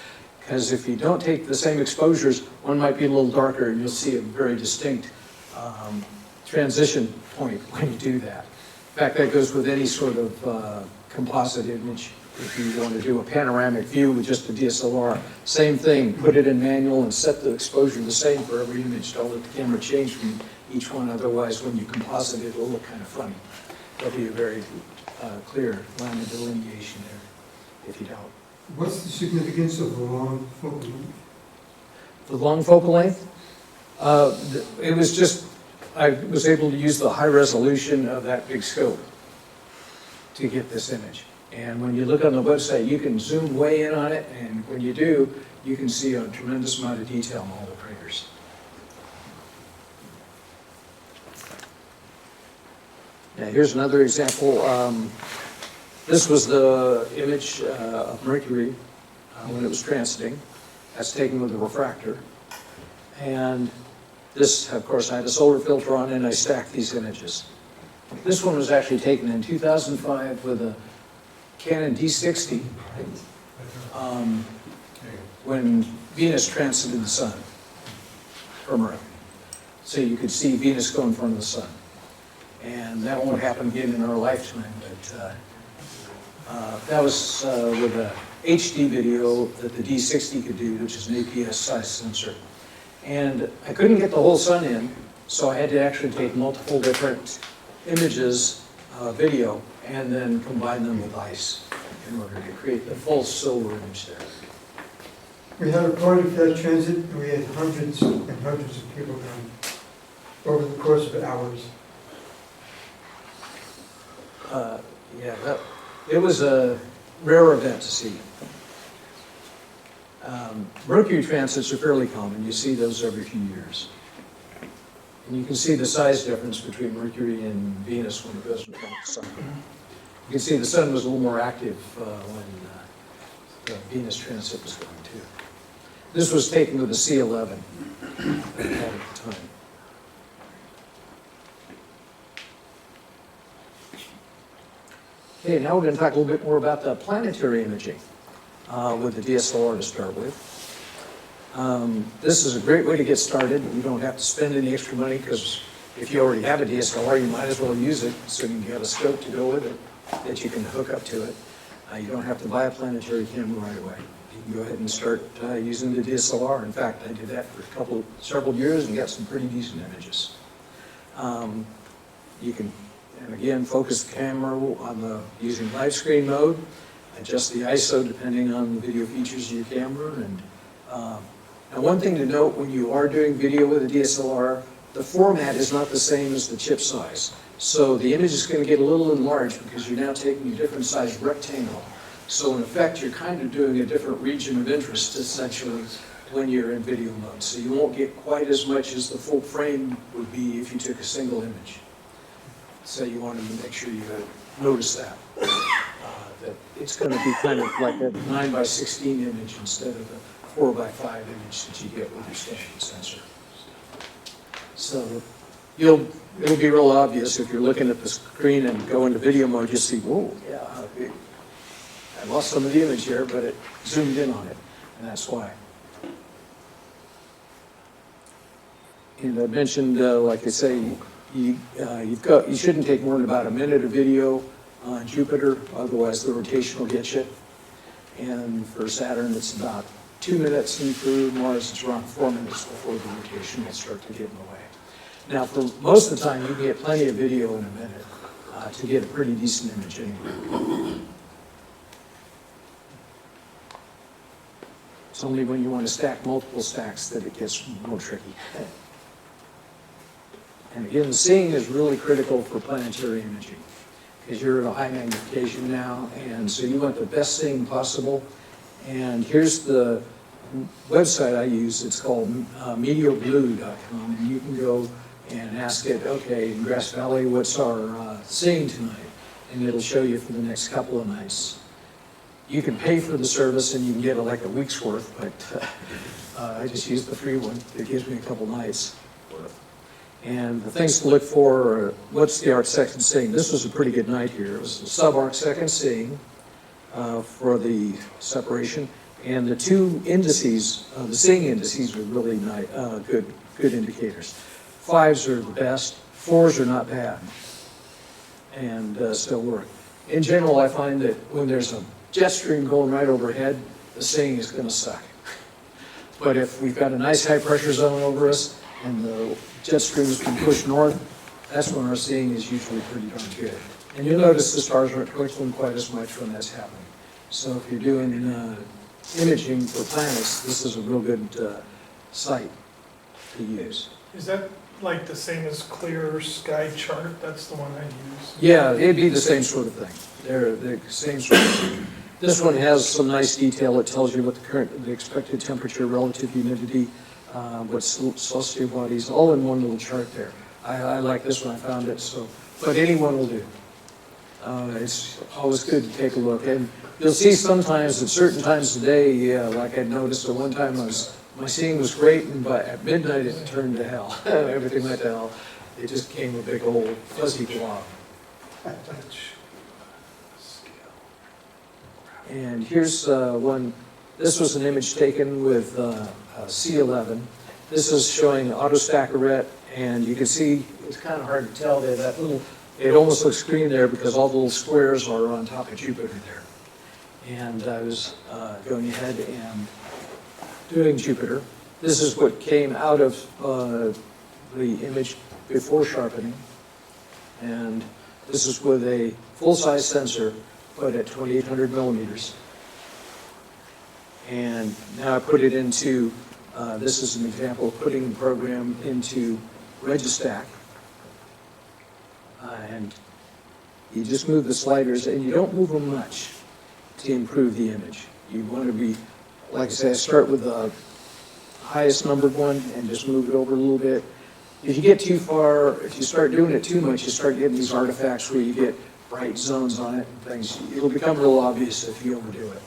Because if you don't take the same exposures, one might be a little darker and you'll see a very distinct transition point when you do that. In fact, that goes with any sort of composite image. If you want to do a panoramic view with just a DSLR, same thing, put it in manual and set the exposure the same for every image. Don't let the camera change from each one, otherwise when you composite it, it'll look kind of funny. There'll be a very clear line of delineation there if you don't. What's the significance of the long focal length? The long focal length, it was just, I was able to use the high resolution of that big scope to get this image. And when you look on the website, you can zoom way in on it, and when you do, you can see a tremendous amount of detail in all the craters. Now here's another example. This was the image of Mercury when it was transiting. That's taken with a refractor. And this, of course, I had a solar filter on it, and I stacked these images. This one was actually taken in 2005 with a Canon D60 when Venus transited the sun from Earth. So you could see Venus go in front of the sun. And that won't happen again in our lifetime, but that was with a HD video that the D60 could do, which is an APS size sensor. And I couldn't get the whole sun in, so I had to actually take multiple different images, video, and then combine them with ice in order to create the full silver image there. We had a party for that transit, and we had hundreds and hundreds of people come over the course of hours. Yeah, it was a rare event to see. Mercury transits are fairly common. You see those every few years. And you can see the size difference between Mercury and Venus when it goes in front of the sun. You can see the sun was a little more active when the Venus transit was going too. This was taken with a C11 that I had at the time. Okay, now we're going to talk a little bit more about the planetary imaging with the DSLR to start with. This is a great way to get started. You don't have to spend any extra money because if you already have a DSLR, you might as well use it so you can get a scope to go with it that you can hook up to it. You don't have to buy a planetary camera right away. You can go ahead and start using the DSLR. In fact, I did that for several years and got some pretty decent images. You can, and again, focus the camera on using live screen mode, adjust the ISO depending on the video features of your camera. And one thing to note when you are doing video with a DSLR, the format is not the same as the chip size. So the image is going to get a little enlarged because you're now taking a different size rectangle. So in effect, you're kind of doing a different region of interest essentially when you're in video mode. So you won't get quite as much as the full frame would be if you took a single image. So you wanted to make sure you notice that. That it's going to be kind of like a 9:16 image instead of a 4:5 image that you get with your standard sensor. So it'll be real obvious if you're looking at the screen and go into video mode, you see, whoa, yeah, I lost some of the image here, but it zoomed in on it, and that's why. And I mentioned, like I say, you shouldn't take more than about a minute of video on Jupiter, otherwise the rotation will get you. And for Saturn, it's about 2 minutes, and for Mars, it's around 4 minutes before the rotation will start to get in the way. Now, for most of the time, you can get plenty of video in a minute to get a pretty decent image anyway. It's only when you want to stack multiple stacks that it gets more tricky. And again, the seeing is really critical for planetary imaging because you're at a high magnification now, and so you want the best seeing possible. And here's the website I use. It's called mediablue.com, and you can go and ask it, okay, in Grass Valley, what's our seeing tonight? And it'll show you for the next couple of nights. You can pay for the service and you can get like a week's worth, but I just use the free one. It gives me a couple nights worth. And the things to look for are, what's the arc second seeing? This was a pretty good night here. It was a sub-arc second seeing for the separation. And the two indices, the seeing indices are really nice, good indicators. 5s are the best, 4s are not bad, and still work. In general, I find that when there's a jet stream going right overhead, the seeing is going to suck. But if we've got a nice high pressure zone over us and the jet stream has been pushed north, that's when our seeing is usually pretty darn good. And you'll notice the stars aren't twinkling quite as much when that's happening. So if you're doing imaging for planets, this is a real good site to use. Is that like the same as Clear Sky Chart? That's the one I use. Yeah, it'd be the same sort of thing. They're the same sort of thing. This one has some nice detail. It tells you what the expected temperature, relative humidity, what celestial bodies, all in one little chart there. I like this one. I found it so, but anyone will do. It's always good to take a look, and you'll see sometimes at certain times of the day, like I noticed at one time, my seeing was great, and at midnight it turned to hell. Everything went to hell. It just became a big old fuzzy blob. And here's one. This was an image taken with C11. This is showing autostacker, and you can see it's kind of hard to tell there. That little, it almost looks green there because all the little squares are on top of Jupiter there. And I was going ahead and doing Jupiter. This is what came out of the image before sharpening. And this is with a full-size sensor, but at 2,800 millimeters. And now I put it into, this is an example of putting the program into Registack. And you just move the sliders, and you don't move them much to improve the image. You want to be, like I say, I start with the highest numbered one and just move it over a little bit. If you get too far, if you start doing it too much, you start getting these artifacts where you get bright zones on it and things. It'll become real obvious if you overdo it.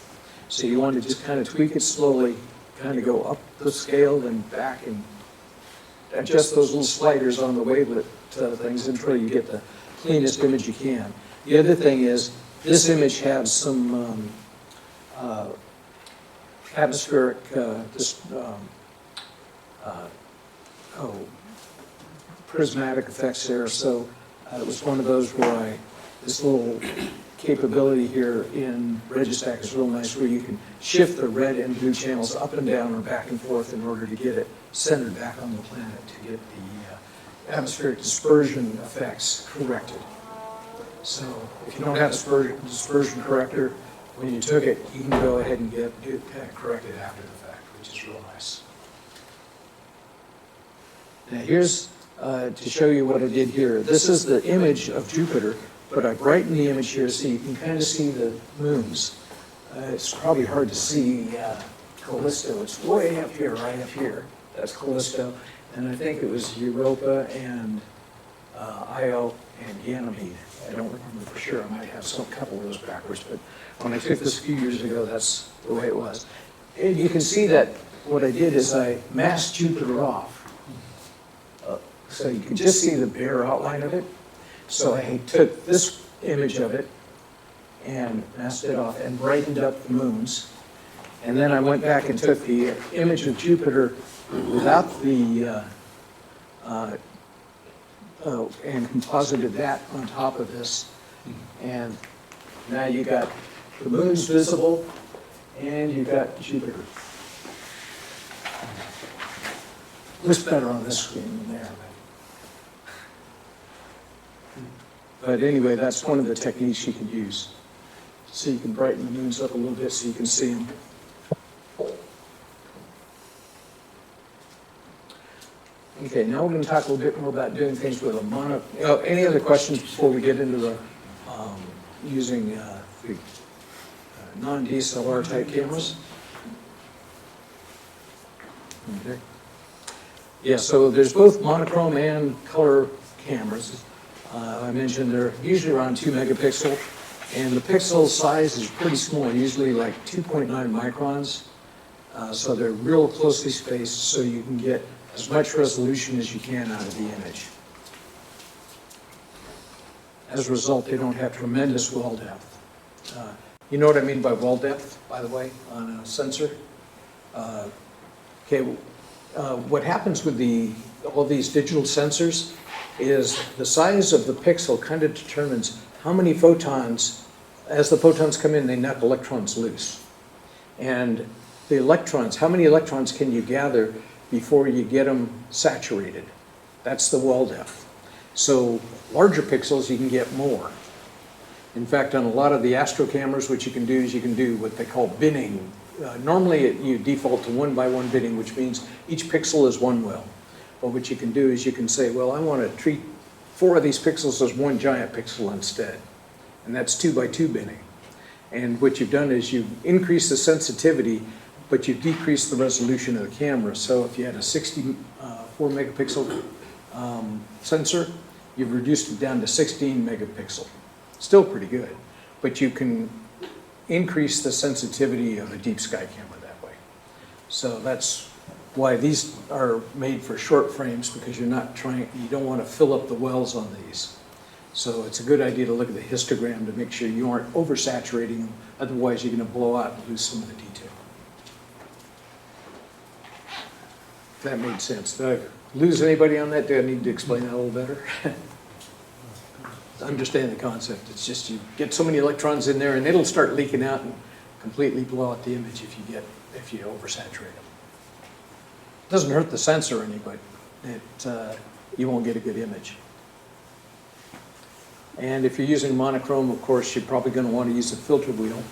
So you want to just kind of tweak it slowly, kind of go up the scale, then back, and adjust those little sliders on the wavelet things until you get the cleanest image you can. The other thing is, this image has some atmospheric, prismatic effects there. So it was one of those where this little capability here in Registack is real nice, where you can shift the red and blue channels up and down or back and forth in order to get it centered back on the planet to get the atmospheric dispersion effects corrected. So if you don't have a dispersion corrector, when you took it, you can go ahead and get it kind of corrected after the fact, which is real nice. Now here's to show you what I did here. This is the image of Jupiter, but I brightened the image here so you can kind of see the moons. It's probably hard to see Callisto. It's way up here, right up here. That's Callisto. And I think it was Europa and Io and Ganymede. I don't remember for sure. I might have a couple of those backwards, but when I took this a few years ago, that's the way it was. And you can see that what I did is I masked Jupiter off. So you can just see the bare outline of it. So I took this image of it and masked it off and brightened up the moons. And then I went back and took the image of Jupiter without the, and composited that on top of this. And now you got the moons visible and you got Jupiter. Looks better on this screen than there. But anyway, that's one of the techniques you can use. So you can brighten the moons up a little bit so you can see them. Okay, now we're going to talk a little bit more about doing things with a mono. Any other questions before we get into the using the non-DSLR type cameras? Okay. Yeah, so there's both monochrome and color cameras. I mentioned they're usually around 2 megapixel, and the pixel size is pretty small, usually like 2.9 microns. So they're real closely spaced, so you can get as much resolution as you can out of the image. As a result, they don't have tremendous well depth. You know what I mean by well depth, by the way, on a sensor? Okay, what happens with all these digital sensors is the size of the pixel kind of determines how many photons, as the photons come in, they knock electrons loose. And the electrons, how many electrons can you gather before you get them saturated? That's the well depth. So larger pixels, you can get more. In fact, on a lot of the astro cameras, what you can do is you can do what they call binning. Normally, you default to 1x1 binning, which means each pixel is one well. But what you can do is you can say, well, I want to treat 4 of these pixels as one giant pixel instead. And that's 2x2 binning. And what you've done is you've increased the sensitivity, but you've decreased the resolution of the camera. So if you had a 64 megapixel sensor, you've reduced it down to 16 megapixel. Still pretty good, but you can increase the sensitivity of a deep sky camera that way. So that's why these are made for short frames, because you don't want to fill up the wells on these. So it's a good idea to look at the histogram to make sure you aren't oversaturating them, otherwise you're going to blow out and lose some of the detail. If that made sense. Did I lose anybody on that? Do I need to explain that a little better? Understand the concept. It's just you get so many electrons in there and it'll start leaking out and completely blow out the image if you oversaturate them. It doesn't hurt the sensor any, but you won't get a good image. And if you're using monochrome, of course, you're probably going to want to use a filter wheel.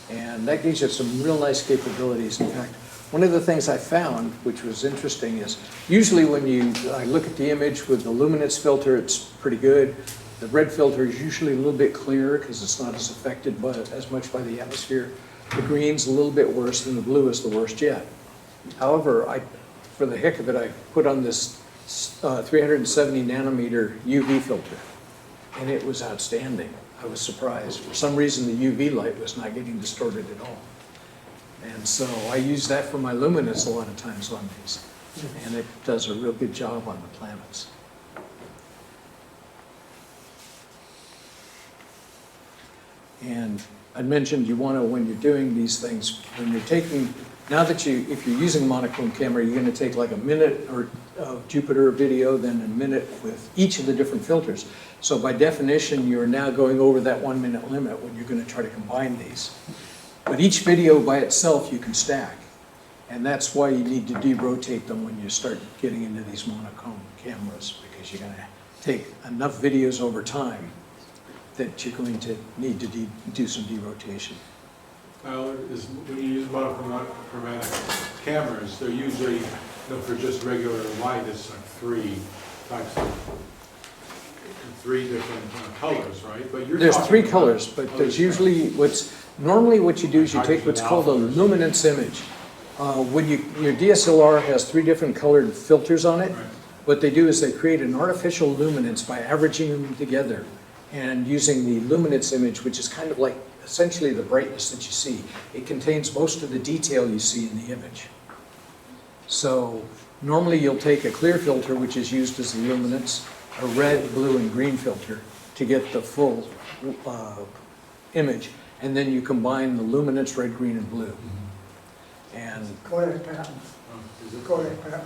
And that gives you some real nice capabilities. In fact, one of the things I found, which was interesting, is usually when I look at the image with the luminance filter, it's pretty good. The red filter is usually a little bit clearer because it's not as affected as much by the atmosphere. The green's a little bit worse, and the blue is the worst yet. However, for the heck of it, I put on this 370 nanometer UV filter, and it was outstanding. I was surprised. For some reason, the UV light was not getting distorted at all. And so I use that for my luminance a lot of times on these, and it does a real good job on the planets. And I mentioned you want to, when you're doing these things, when you're taking, if you're using a monochrome camera, you're going to take like a minute of Jupiter video, then a minute with each of the different filters. So by definition, you're now going over that 1 minute limit when you're going to try to combine these. But each video by itself you can stack. And that's why you need to de-rotate them when you start getting into these monochrome cameras, because you're going to take enough videos over time that you're going to need to do some derotation. Ballard, when you use monochromatic cameras, they're usually, for just regular light, it's like 3 different colors, right? But there's 3 colors, but there's usually normally what you do is you take what's called a luminance image. When your DSLR has 3 different colored filters on it, right. What they do is they create an artificial luminance by averaging them together and using the luminance image, which is kind of like essentially the brightness that you see. It contains most of the detail you see in the image. So normally you'll take a clear filter, which is used as the luminance, a red, blue, and green filter to get the full image, and then you combine the luminance, red, green, and blue. And Kodak pattern. Kodak pattern.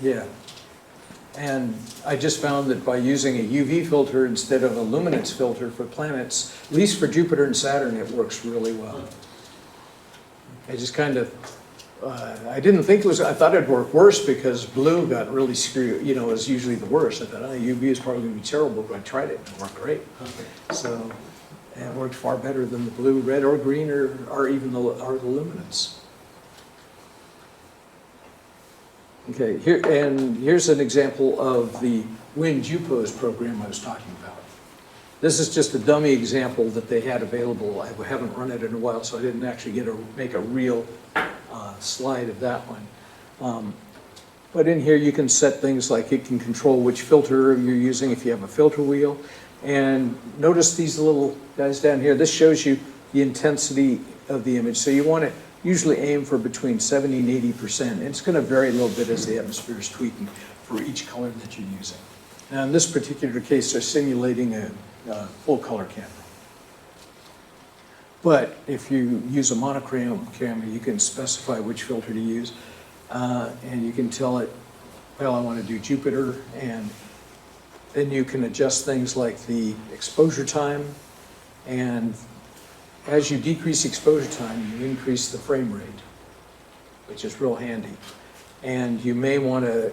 yeah. And I just found that by using a UV filter instead of a luminance filter for planets, at least for Jupiter and Saturn, it works really well. I just kind of, I didn't think I thought it'd work worse because blue got really screwed, is usually the worst. I thought, UV is probably going to be terrible, but I tried it and it worked great. So it worked far better than the blue, red, or green, or even the luminance. Okay, here's an example of the WinJupos program I was talking about. This is just a dummy example that they had available. I haven't run it in a while, so I didn't actually make a real slide of that one. But in here you can set things like it can control which filter you're using if you have a filter wheel. And notice these little guys down here. This shows you the intensity of the image. So you want to usually aim for between 70 and 80%. And it's going to vary a little bit as the atmosphere is tweaking for each color that you're using. Now in this particular case, they're simulating a full color camera. But if you use a monochrome camera, you can specify which filter to use. And you can tell it, well, I want to do Jupiter, and then you can adjust things like the exposure time, and as you decrease exposure time, you increase the frame rate, which is real handy. And you may want to,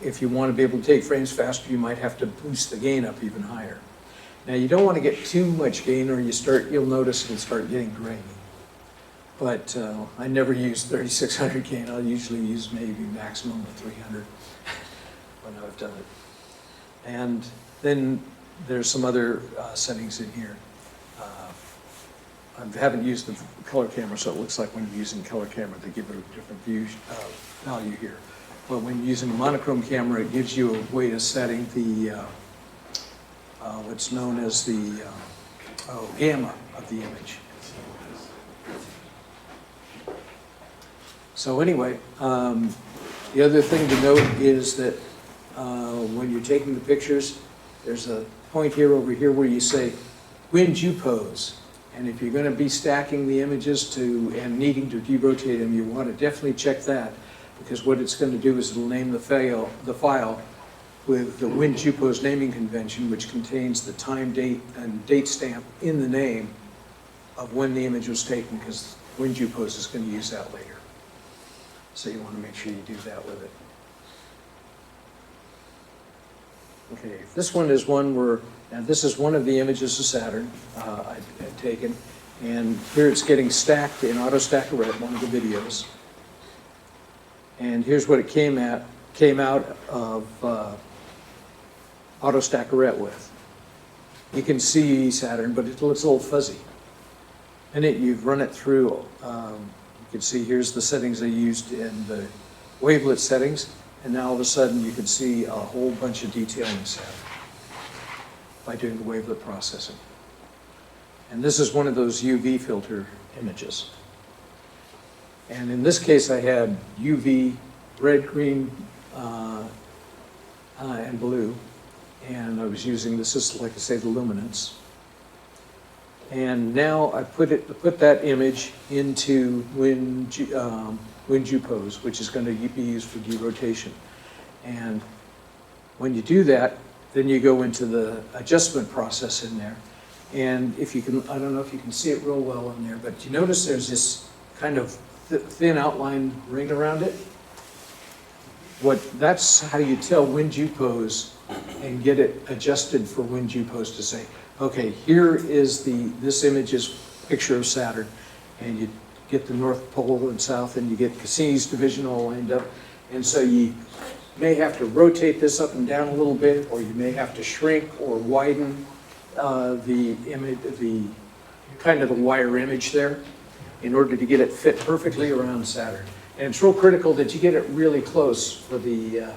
if you want to be able to take frames faster, you might have to boost the gain up even higher. Now, you don't want to get too much gain, or you'll notice it'll start getting grainy. But I never use 3600 gain. I'll usually use maybe maximum of 300 when I've done it. And then there's some other settings in here. I haven't used the color camera, so it looks like when you're using color camera, they give it a different value here. But when you're using a monochrome camera, it gives you a way of setting the what's known as the gamma of the image. So anyway, the other thing to note is that when you're taking the pictures, there's a point here over here where you say, when do you pose? And if you're going to be stacking the images and needing to derotate them, you want to definitely check that, because what it's going to do is it'll name the file with the when do you pose naming convention, which contains the time, date, and date stamp in the name of when the image was taken, because when do you pose is going to use that later. So you want to make sure you do that with it. Okay, this one is one where, now this is one of the images of Saturn I'd taken, and here it's getting stacked in auto stackerette, one of the videos. And here's what it came out of auto stackerette with. You can see Saturn, but it looks a little fuzzy. And you've run it through. You can see here's the settings I used in the wavelet settings, and now all of a sudden you can see a whole bunch of detail in Saturn by doing the wavelet processing. And this is one of those UV filter images. And in this case I had UV, red, green, and blue. And I was using, this is like I say, the luminance. And now I put that image into when you pose, which is going to be used for derotation. And when you do that, then you go into the adjustment process in there. And if you can, I don't know if you can see it real well in there, but you notice there's this kind of thin outline ring around it. That's how you tell when you pose and get it adjusted for when you pose to say, okay, here is this image is a picture of Saturn, and you get the North Pole and South, and you get Cassini's division all lined up. And so you may have to rotate this up and down a little bit, or you may have to shrink or widen the image, the kind of the wire image there, in order to get it fit perfectly around Saturn. And it's real critical that you get it really close for to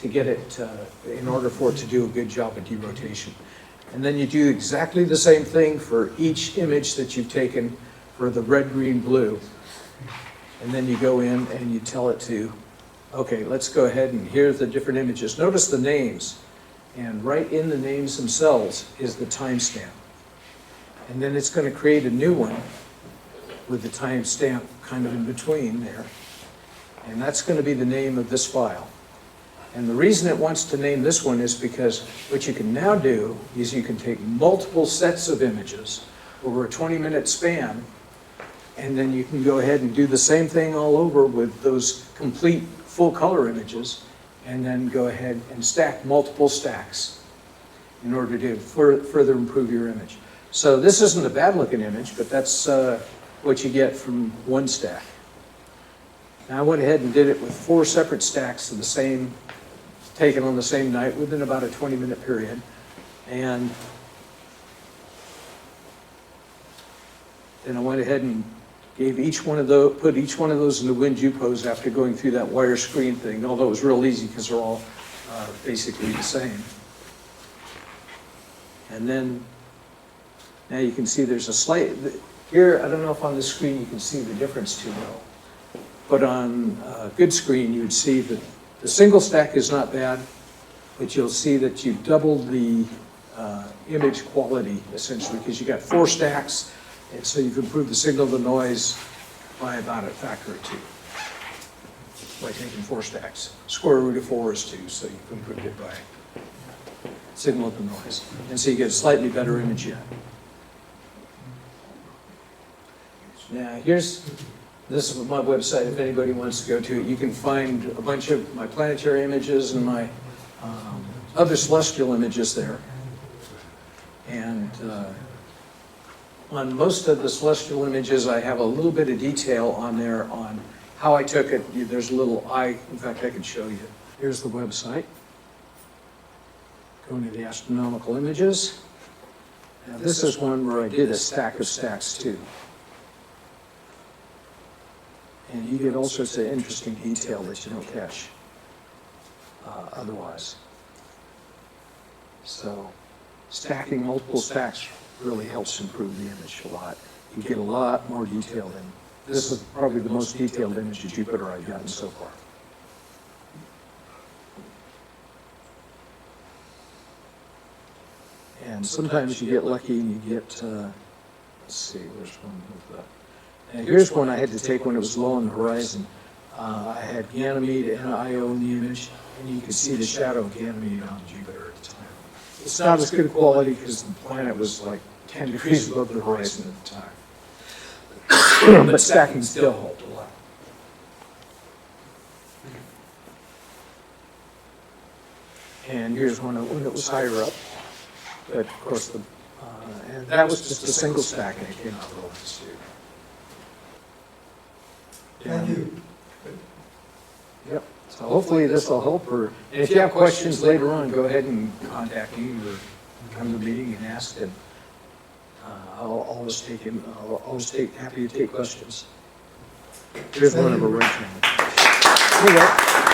get it in order for it to do a good job of derotation. And then you do exactly the same thing for each image that you've taken for the red, green, blue. And then you go in and you tell it to, okay, let's go ahead and here's the different images. Notice the names. And right in the names themselves is the timestamp. And then it's going to create a new one with the timestamp kind of in between there. And that's going to be the name of this file. And the reason it wants to name this one is because what you can now do is you can take multiple sets of images over a 20-minute span, and then you can go ahead and do the same thing all over with those complete full color images, and then go ahead and stack multiple stacks in order to further improve your image. So this isn't a bad looking image, but that's what you get from one stack. Now I went ahead and did it with 4 separate stacks of the same, taken on the same night within about a 20-minute period. And then I went ahead and gave each one of those, put each one of those in the when you pose after going through that wire screen thing, although it was real easy because they're all basically the same. And then now you can see there's a slight, here I don't know if on the screen you can see the difference too well, but on a good screen you would see that the single stack is not bad, but you'll see that you've doubled the image quality essentially, because you got 4 stacks And so you can improve the signal to noise by about a factor of 2. By taking 4 stacks. Square root of 4 is 2, so you can improve it by signal to noise. And so you get a slightly better image yet. Now, this is my website, if anybody wants to go to it. You can find a bunch of my planetary images and my other celestial images there. And on most of the celestial images, I have a little bit of detail on there on how I took it. There's a little in fact, I could show you. Here's the website. Going to the astronomical images. Now, this is one where I did a stack of stacks too. And you get all sorts of interesting detail that you don't catch otherwise. So stacking multiple stacks really helps improve the image a lot. You get a lot more detail than, this is probably the most detailed image of Jupiter I've gotten so far. And sometimes you get lucky and you get, let's see, where's one with that? And here's one I had to take when it was low on the horizon. I had Ganymede and Io in the image, and you could see the shadow of Ganymede on Jupiter at the time. It's not as good quality because the planet was like 10 degrees above the horizon at the time. But stacking still helped a lot. And here's one that was higher up. But of course, and that was just a single stack, and it came out real nice too. Thank you. Yep. So hopefully this will help. And if you have questions later on, go ahead and contact me or come to the meeting and ask. And I'll always happy to take questions. Here's one of our right now.